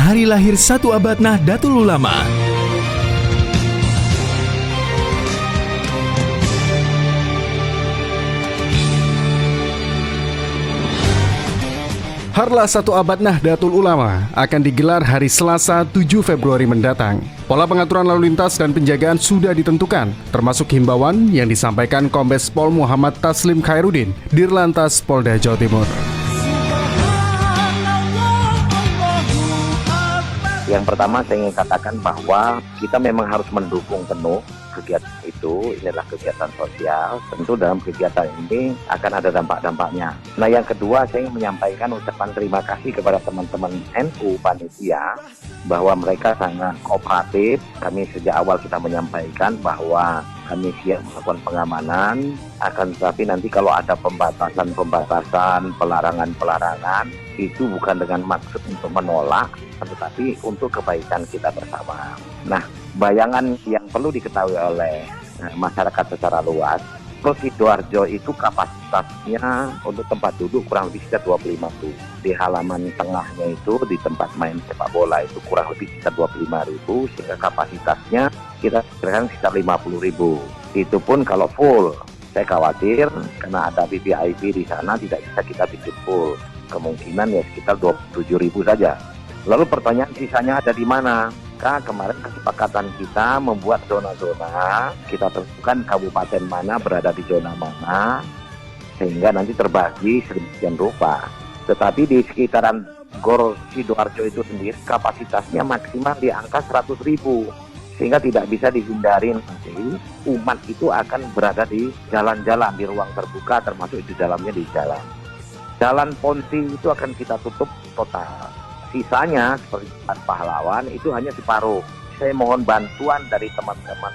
Hari lahir 1 abad Nahdlatul Ulama. Harlah 1 abad Nahdlatul Ulama akan digelar hari Selasa 7 Februari mendatang. Pola pengaturan lalu lintas dan penjagaan sudah ditentukan, termasuk himbauan yang disampaikan Kombes Pol Muhammad Taslim Khairuddin, Dirlantas Polda Jawa Timur. Yang pertama saya ingin katakan bahwa kita memang harus mendukung penuh kegiatan itu. Ini adalah kegiatan sosial. Tentu dalam kegiatan ini akan ada dampak-dampaknya. Nah, yang kedua saya ingin menyampaikan ucapan terima kasih kepada teman-teman NU panitia bahwa mereka sangat kooperatif. Kami sejak awal kita menyampaikan bahwa kami siap melakukan pengamanan, akan tetapi nanti kalau ada pembatasan, pelarangan, itu bukan dengan maksud untuk menolak, tetapi untuk kebaikan kita bersama. Nah, bayangan yang perlu diketahui oleh masyarakat secara luas, Sidoarjo itu kapasitasnya untuk tempat duduk kurang lebih sekitar 25.000. Di halaman tengahnya itu, di tempat main sepak bola itu kurang lebih sekitar 25.000, sehingga kapasitasnya kita kira-kira sekitar 50.000. Itu pun kalau full. Saya khawatir karena ada VIP di sana tidak bisa kita bikin full. Kemungkinan ya sekitar 27.000 saja. Lalu pertanyaan sisanya ada di mana? Kemarin kesepakatan kita membuat zona-zona, kita tentukan kabupaten mana berada di zona mana, sehingga nanti terbagi sedemikian rupa. Tetapi di sekitaran Gor Sidoarjo itu sendiri kapasitasnya maksimal di angka 100.000, sehingga tidak bisa dihindari nanti umat itu akan berada di jalan-jalan, di ruang terbuka, termasuk di dalamnya di jalan. Jalan Ponti itu akan kita tutup total. Sisanya seperti Pahlawan itu hanya separuh. Saya mohon bantuan dari teman-teman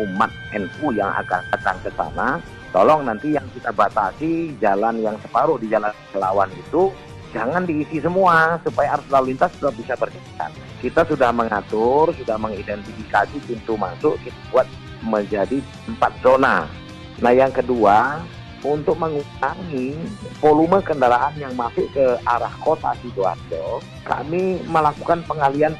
umat NU yang akan datang ke sana. Tolong nanti yang kita batasi jalan yang separuh di Jalan Pahlawan itu jangan diisi semua supaya arus lalu lintas sudah bisa berjalan. Kita sudah mengatur, sudah mengidentifikasi pintu masuk, kita buat menjadi 4 zona. Nah, yang kedua, untuk mengurangi volume kendaraan yang masuk ke arah kota Sidoarjo, kami melakukan pengalian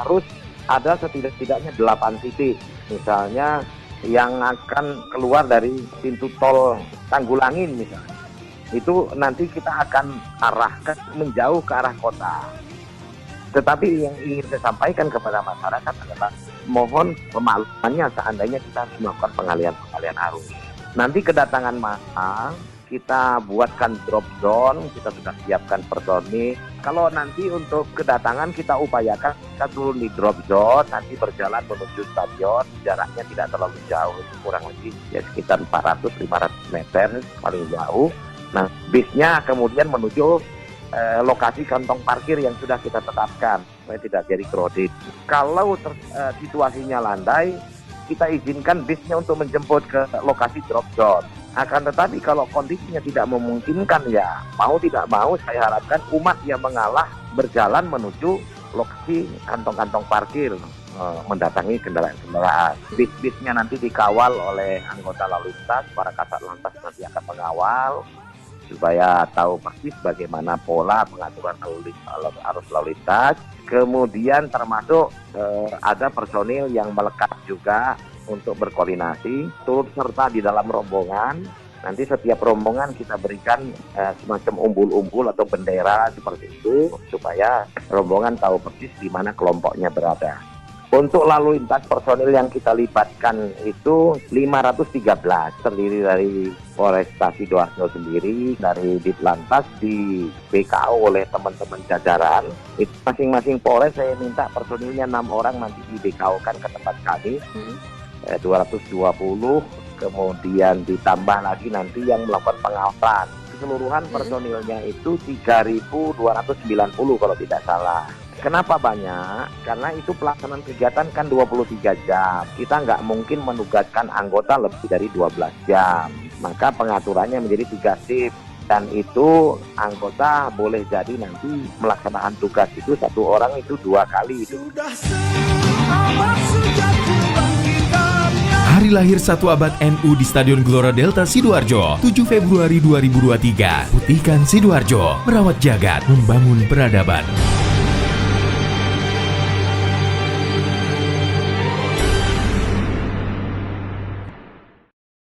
arus ada setidak-tidaknya 8 titik. Misalnya yang akan keluar dari pintu tol Tanggulangin misalnya, itu nanti kita akan arahkan menjauh ke arah kota. Tetapi yang ingin saya sampaikan kepada masyarakat adalah mohon pemaklumannya seandainya kita harus melakukan pengalian arus. Nanti kedatangan massa kita buatkan drop zone, kita sudah siapkan personil. Kalau nanti untuk kedatangan kita upayakan kita turun di drop zone, nanti berjalan menuju stadion, jaraknya tidak terlalu jauh, kurang lebih ya sekitar 400-500 meter paling jauh. Nah, bisnya kemudian menuju lokasi kantong parkir yang sudah kita tetapkan supaya tidak jadi crowded. Kalau situasinya landai, kita izinkan bisnya untuk menjemput ke lokasi drop zone. Akan tetapi kalau kondisinya tidak memungkinkan, ya mau tidak mau saya harapkan umat yang mengalah berjalan menuju lokasi kantong-kantong parkir, mendatangi kendaraan-kendaraan. Bis-bisnya nanti dikawal oleh anggota lalu lintas, para kasat lantas nanti akan mengawal supaya tahu persis bagaimana pola pengaturan arus lalu lintas. Kemudian termasuk ada personil yang melekat juga untuk berkoordinasi, turut serta di dalam rombongan. Nanti setiap rombongan kita berikan semacam umbul-umbul atau bendera seperti itu, supaya rombongan tahu persis di mana kelompoknya berada. Untuk lalu lintas personil yang kita libatkan itu 513, terdiri dari Polresta Sidoarjo sendiri, dari Ditlantas, di BKO oleh teman-teman jajaran. Itu masing-masing Polres saya minta personilnya 6 orang nanti di BKO-kan ke tempat kami, 220, kemudian ditambah lagi nanti yang melakukan pengawalan. Keseluruhan personilnya itu 3.290 kalau tidak salah. Kenapa banyak? Karena itu pelaksanaan kegiatan kan 23 jam. Kita nggak mungkin menugaskan anggota lebih dari 12 jam. Maka pengaturannya menjadi 3 shift. Dan itu anggota boleh jadi nanti melaksanakan tugas itu 1 orang itu 2 kali. Hari lahir 1 abad NU di Stadion Gelora Delta Sidoarjo, 7 Februari 2023. Putihkan Sidoarjo, merawat jagat, membangun peradaban.